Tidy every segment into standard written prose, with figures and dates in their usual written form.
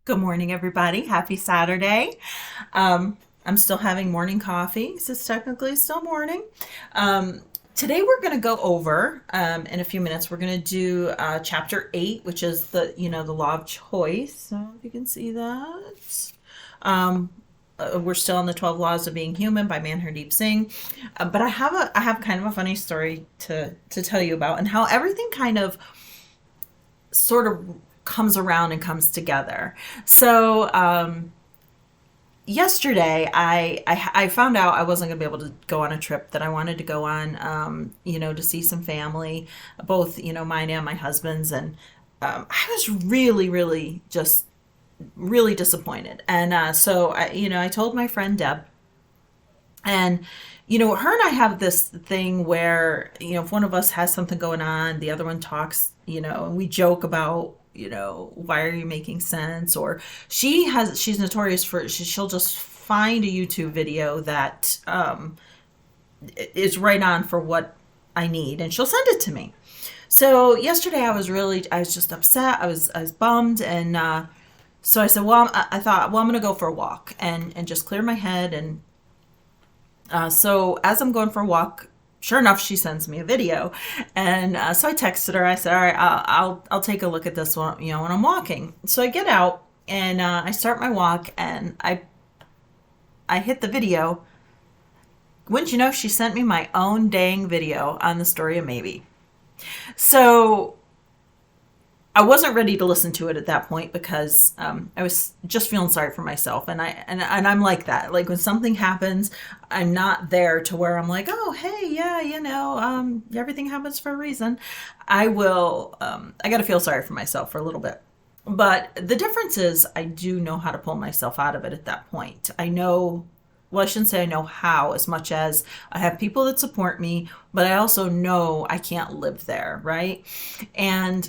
Good morning, everybody. Happy Saturday. I'm still having morning coffee, so it's technically still morning. Um, Today we're going to go over in a few minutes. We're going to do chapter 8, which is the law of choice. So if you can see that. Um, we're still on the 12 laws of being human by Manhardeep Singh. But I have kind of a funny story to tell you about and how everything kind of sort of comes around and comes together. So yesterday, I found out I wasn't going to be able to go on a trip that I wanted to go on, to see some family, both mine and my husband's, and I was really, really just really disappointed. And so I told my friend Deb, and her and I have this thing where if one of us has something going on, the other one talks, and we joke about why are you making sense? Or she's notorious for she'll just find a YouTube video that is right on for what I need, and she'll send it to me. So yesterday I was just upset. I was bummed, and so I said, well, I thought, well, I'm gonna go for a walk and just clear my head. And so as I'm going for a walk, sure enough, she sends me a video, and so I texted her. I said, "All right, I'll take a look at this one, when I'm walking." So I get out and I start my walk, and I hit the video. Wouldn't you know, she sent me my own dang video on the story of maybe. So I wasn't ready to listen to it at that point because I was just feeling sorry for myself, and I'm like that. Like when something happens, I'm not there to where I'm like, oh hey, yeah, everything happens for a reason. I will. I got to feel sorry for myself for a little bit. But the difference is, I do know how to pull myself out of it at that point. I know. Well, I shouldn't say I know how as much as I have people that support me, but I also know I can't live there, right? And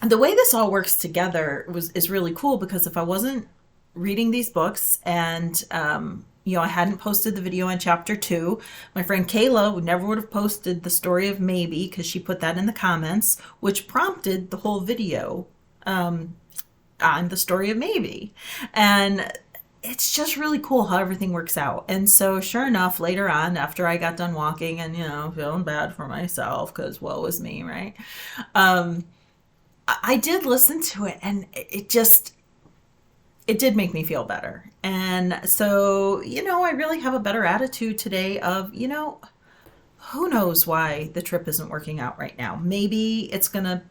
the way this all works together is really cool, because if I wasn't reading these books and I hadn't posted the video on chapter 2, my friend Kayla would have posted the story of maybe, because she put that in the comments, which prompted the whole video on the story of maybe. And it's just really cool how everything works out. And so sure enough, later on, after I got done walking and feeling bad for myself because woe is me, right? I did listen to it, and it did make me feel better. And so, I really have a better attitude today of, who knows why the trip isn't working out right now. Maybe it's going to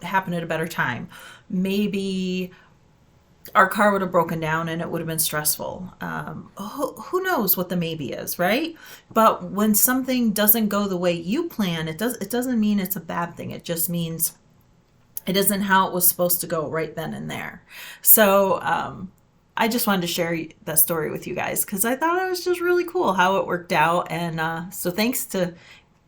happen at a better time. Maybe our car would have broken down and it would have been stressful. Who knows what the maybe is, right? But when something doesn't go the way you plan, it doesn't mean it's a bad thing. It just means it isn't how it was supposed to go right then and there. So I just wanted to share that story with you guys because I thought it was just really cool how it worked out. And so thanks to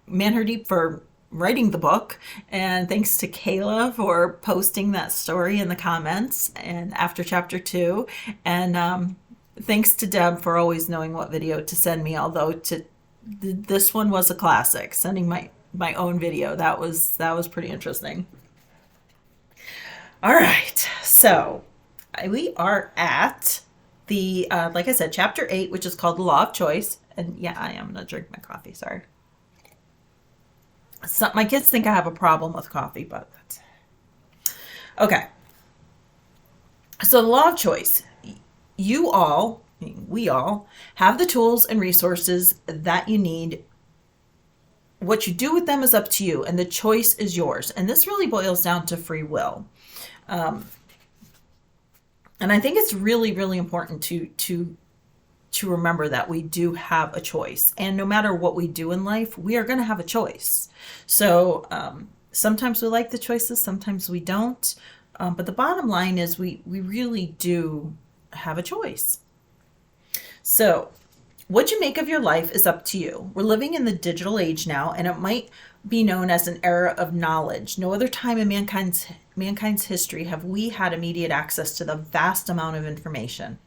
Manhardeep for writing the book, and thanks to Kayla for posting that story in the comments and after chapter 2. And thanks to Deb for always knowing what video to send me, although this one was a classic. Sending my own video, that was pretty interesting. All right, so we are at the, like I said, chapter 8, which is called The Law of Choice. And yeah, I am going to drink my coffee, sorry. My kids think I have a problem with coffee, but that's okay. So the law of choice. You all, we all, have the tools and resources that you need. What you do with them is up to you, and the choice is yours. And this really boils down to free will. And I think it's really, really important to remember that we do have a choice. And no matter what we do in life, we are going to have a choice. So sometimes we like the choices, sometimes we don't. But the bottom line is we really do have a choice. So what you make of your life is up to you. We're living in the digital age now, and it might be known as an era of knowledge. No other time in mankind's history have we had immediate access to the vast amount of information.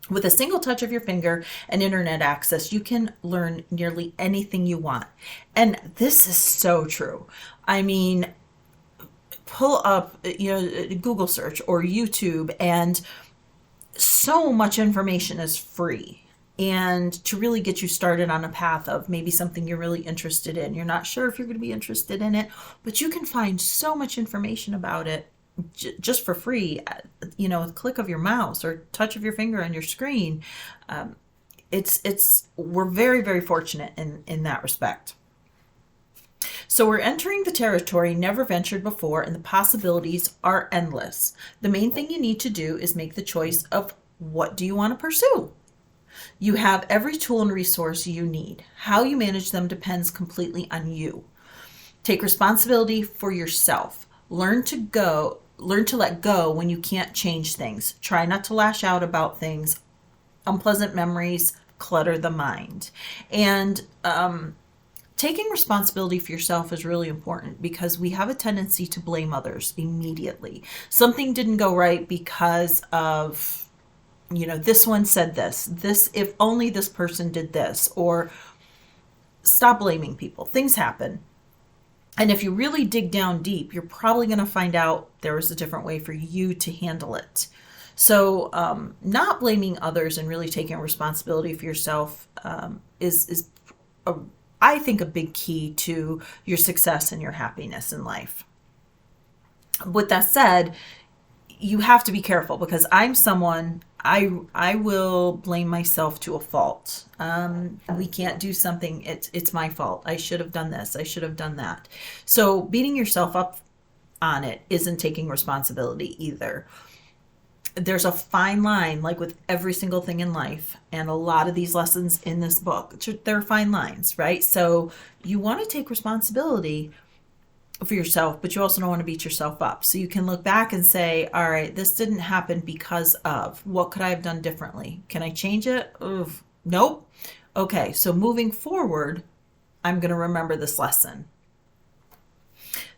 With a single touch of your finger and internet access, you can learn nearly anything you want. And this is so true. I mean, pull up, Google search or YouTube, and so much information is free. And to really get you started on a path of maybe something you're really interested in, you're not sure if you're going to be interested in it, but you can find so much information about it just for free, a click of your mouse or touch of your finger on your screen. We're very, very fortunate in that respect. So we're entering the territory never ventured before, and the possibilities are endless. The main thing you need to do is make the choice of what do you want to pursue. You have every tool and resource you need. How you manage them depends completely on you. Take responsibility for yourself. Learn to let go when you can't change things. Try not to lash out about things. Unpleasant memories clutter the mind. And taking responsibility for yourself is really important, because we have a tendency to blame others immediately. Something didn't go right because of, this one said this, if only this person did this, or stop blaming people. Things happen. And if you really dig down deep, you're probably going to find out there was a different way for you to handle it. So not blaming others and really taking responsibility for yourself is I think, a big key to your success and your happiness in life. With that said, you have to be careful, because I'm someone, I will blame myself to a fault. We can't do something, it's my fault. I should have done this. I should have done that. So beating yourself up on it isn't taking responsibility either. There's a fine line, like with every single thing in life, and a lot of these lessons in this book, they're fine lines, right? So you want to take responsibility for yourself, but you also don't want to beat yourself up. So you can look back and say, all right, this didn't happen because of, what could I have done differently? Can I change it? Oof, nope. Okay, so moving forward, I'm going to remember this lesson.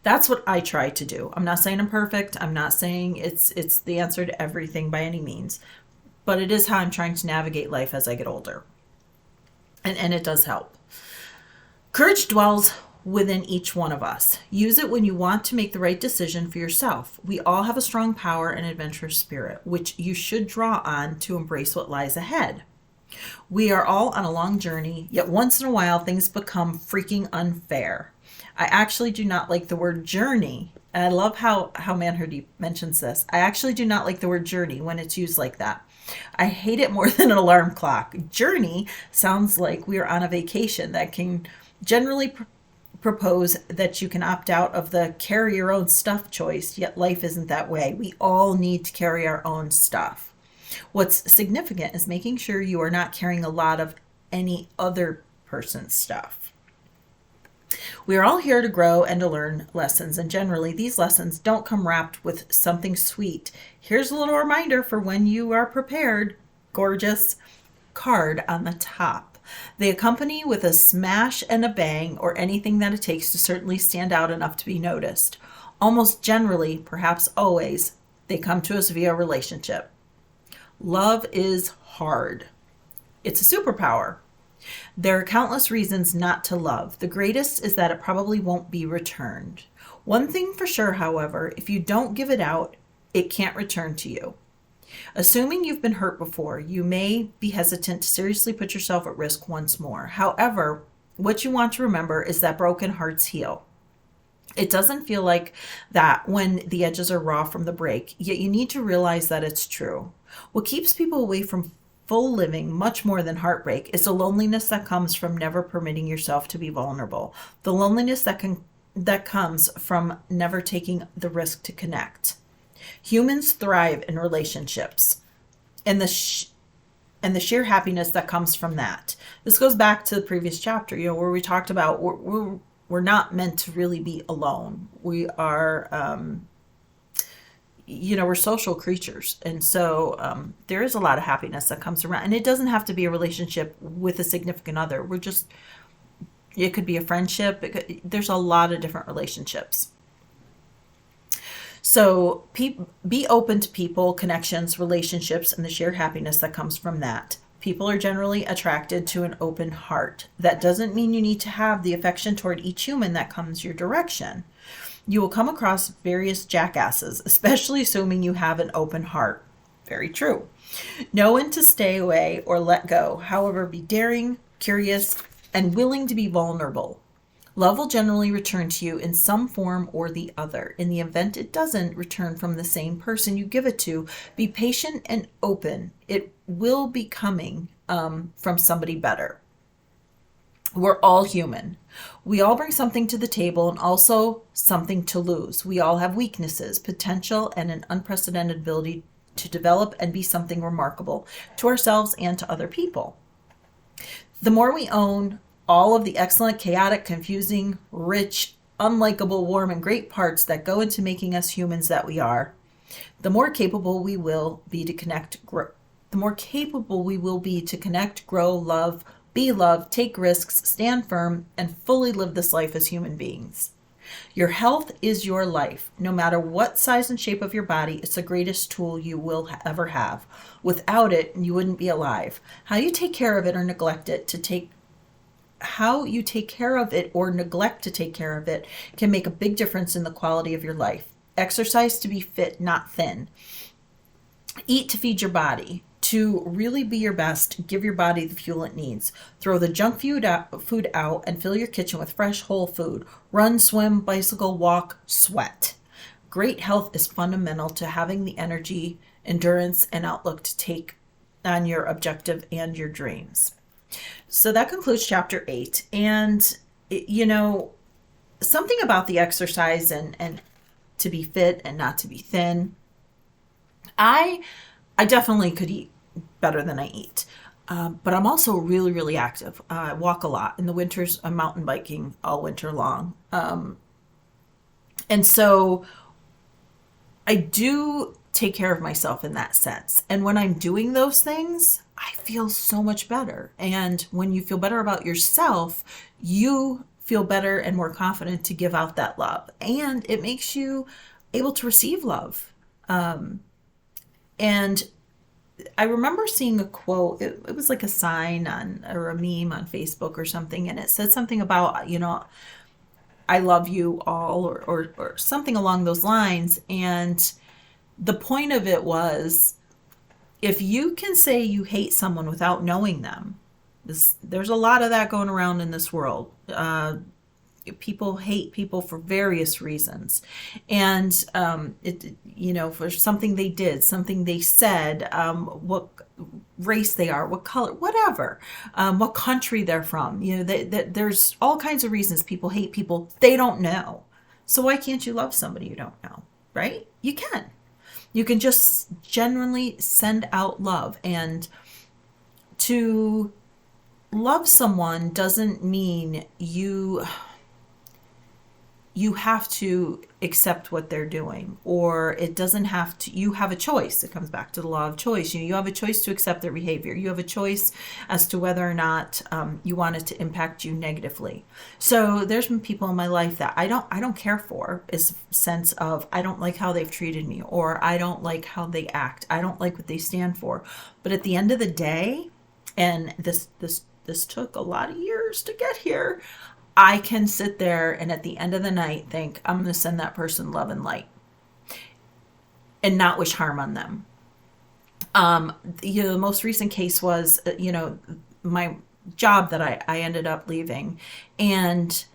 That's what I try to do. I'm not saying I'm perfect. I'm not saying it's the answer to everything by any means, but it is how I'm trying to navigate life as I get older. And it does help. Courage dwells within each one of us. Use it when you want to make the right decision for yourself. We all have a strong power and adventurous spirit, which you should draw on to embrace what lies ahead. We are all on a long journey, yet once in a while things become freaking unfair. I actually do not like the word journey. And I love how Manherdy mentions this. I actually do not like the word journey when it's used like that. I hate it more than an alarm clock. Journey sounds like we are on a vacation that can generally propose that you can opt out of the carry your own stuff choice, yet life isn't that way. We all need to carry our own stuff. What's significant is making sure you are not carrying a lot of any other person's stuff. We are all here to grow and to learn lessons, and generally these lessons don't come wrapped with something sweet. Here's a little reminder for when you are prepared. Gorgeous card on the top. They accompany with a smash and a bang, or anything that it takes to certainly stand out enough to be noticed. Almost generally, perhaps always, they come to us via relationship. Love is hard. It's a superpower. There are countless reasons not to love. The greatest is that it probably won't be returned. One thing for sure, however, if you don't give it out, it can't return to you. Assuming you've been hurt before, you may be hesitant to seriously put yourself at risk once more. However, what you want to remember is that broken hearts heal. It doesn't feel like that when the edges are raw from the break, yet you need to realize that it's true. What keeps people away from full living, much more than heartbreak, is the loneliness that comes from never permitting yourself to be vulnerable. The loneliness that comes from never taking the risk to connect. Humans thrive in relationships, and the sheer happiness that comes from that. This goes back to the previous chapter, where we talked about we're not meant to really be alone. We are, we're social creatures. And so there is a lot of happiness that comes around. And it doesn't have to be a relationship with a significant other. It could be a friendship. There's a lot of different relationships. So be open to people, connections, relationships, and the sheer happiness that comes from that. People are generally attracted to an open heart. That doesn't mean you need to have the affection toward each human that comes your direction. You will come across various jackasses, especially assuming you have an open heart. Very true. Know when to stay away or let go. However, be daring, curious, and willing to be vulnerable. Love will generally return to you in some form or the other. In the event it doesn't return from the same person you give it to, be patient and open. It will be coming from somebody better. We're all human. We all bring something to the table and also something to lose. We all have weaknesses, potential, and an unprecedented ability to develop and be something remarkable to ourselves and to other people. The more we own all of the excellent, chaotic, confusing, rich, unlikable, warm, and great parts that go into making us humans that we are, the more capable we will be to connect, grow. The more capable we will be to connect, grow, love, be loved, take risks, stand firm, and fully live this life as human beings. Your health is your life. No matter what size and shape of your body, it's the greatest tool you will ever have. Without it, you wouldn't be alive. How you take care of it or neglect it to take care of it can make a big difference in the quality of your life. Exercise to be fit, not thin. Eat to feed your body. To really be your best, give your body the fuel it needs. Throw the junk food out and fill your kitchen with fresh, whole food. Run, swim, bicycle, walk, sweat. Great health is fundamental to having the energy, endurance, and outlook to take on your objective and your dreams. So that concludes chapter 8. And, something about the exercise and to be fit and not to be thin. I definitely could eat better than I eat. But I'm also really, really active. I walk a lot. In the winters, I'm mountain biking all winter long. And so I do take care of myself in that sense. And when I'm doing those things, I feel so much better. And when you feel better about yourself, you feel better and more confident to give out that love. And it makes you able to receive love. And I remember seeing a quote, it was like a sign or a meme on Facebook or something, and it said something about, I love you all, or something along those lines. And the point of it was, if you can say you hate someone without knowing them, there's a lot of that going around in this world. People hate people for various reasons, and for something they did, something they said, what race they are, what color, whatever, what country they're from. There's all kinds of reasons people hate people they don't know. So why can't you love somebody you don't know, right? You can. You can just genuinely send out love, and to love someone doesn't mean you have to accept what they're doing, or it doesn't have to, you have a choice. It comes back to the law of choice. You have a choice to accept their behavior. You have a choice as to whether or not you want it to impact you negatively. So there's been people in my life that I don't care for, is a sense of, I don't like how they've treated me, or I don't like how they act. I don't like what they stand for. But at the end of the day, and this took a lot of years to get here, I can sit there and at the end of the night think, I'm going to send that person love and light and not wish harm on them. The most recent case was, my job that I ended up leaving. And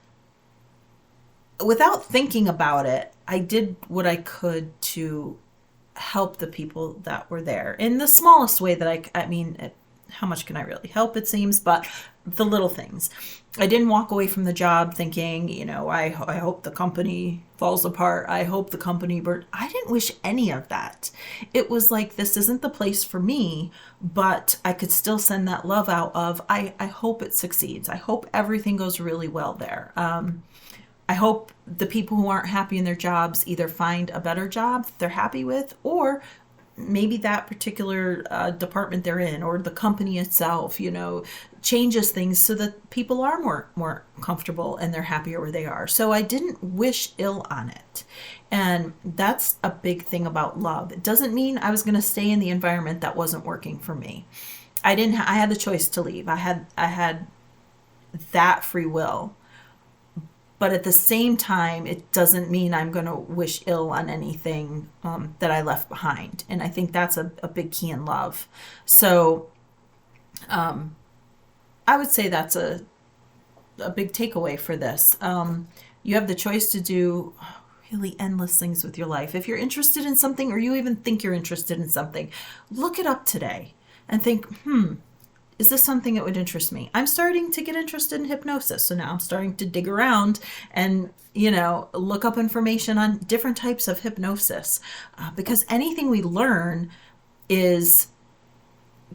without thinking about it, I did what I could to help the people that were there in the smallest way that how much can I really help, it seems, but the little things. I didn't walk away from the job thinking, I hope the company falls apart. I hope the company burns. I didn't wish any of that. It was like, this isn't the place for me, but I could still send that love out of, I hope it succeeds. I hope everything goes really well there. I hope the people who aren't happy in their jobs either find a better job that they're happy with, or maybe that particular department they're in, or the company itself, changes things so that people are more comfortable and they're happier where they are. So I didn't wish ill on it. And that's a big thing about love. It doesn't mean I was going to stay in the environment that wasn't working for me. I had the choice to leave. I had that free will. but at the same time, it doesn't mean I'm going to wish ill on anything that I left behind. And I think that's a big key in love. So I would say that's a big takeaway for this. You have the choice to do really endless things with your life. If you're interested in something, or you even think you're interested in something, look it up today and think, is this something that would interest me? I'm starting to get interested in hypnosis. So now I'm starting to dig around and, look up information on different types of hypnosis, because anything we learn is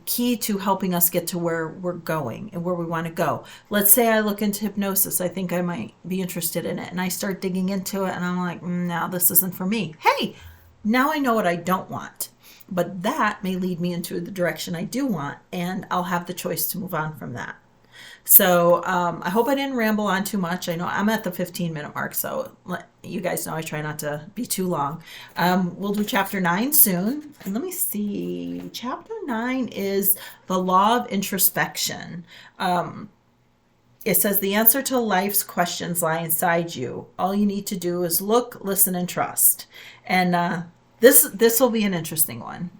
key to helping us get to where we're going and where we want to go. Let's say I look into hypnosis. I think I might be interested in it, and I start digging into it, and I'm like, no, this isn't for me. Hey, now I know what I don't want, but that may lead me into the direction I do want, and I'll have the choice to move on from that. So I hope I didn't ramble on too much. I know I'm at the 15-minute mark, so you guys know I try not to be too long. We'll do chapter 9 soon. And let me see. Chapter 9 is the law of introspection. It says the answer to life's questions lie inside you. All you need to do is look, listen, and trust. And this will be an interesting one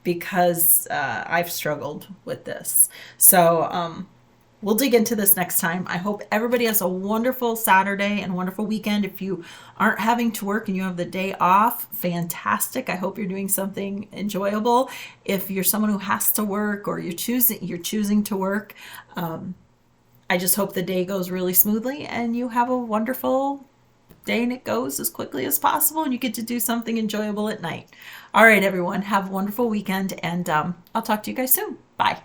because I've struggled with this. So we'll dig into this next time. I hope everybody has a wonderful Saturday and wonderful weekend. If you aren't having to work and you have the day off, fantastic. I hope you're doing something enjoyable. If you're someone who has to work, or you're choosing to work, I just hope the day goes really smoothly and you have a wonderful day and it goes as quickly as possible and you get to do something enjoyable at night. All right, everyone, have a wonderful weekend, and I'll talk to you guys soon. Bye.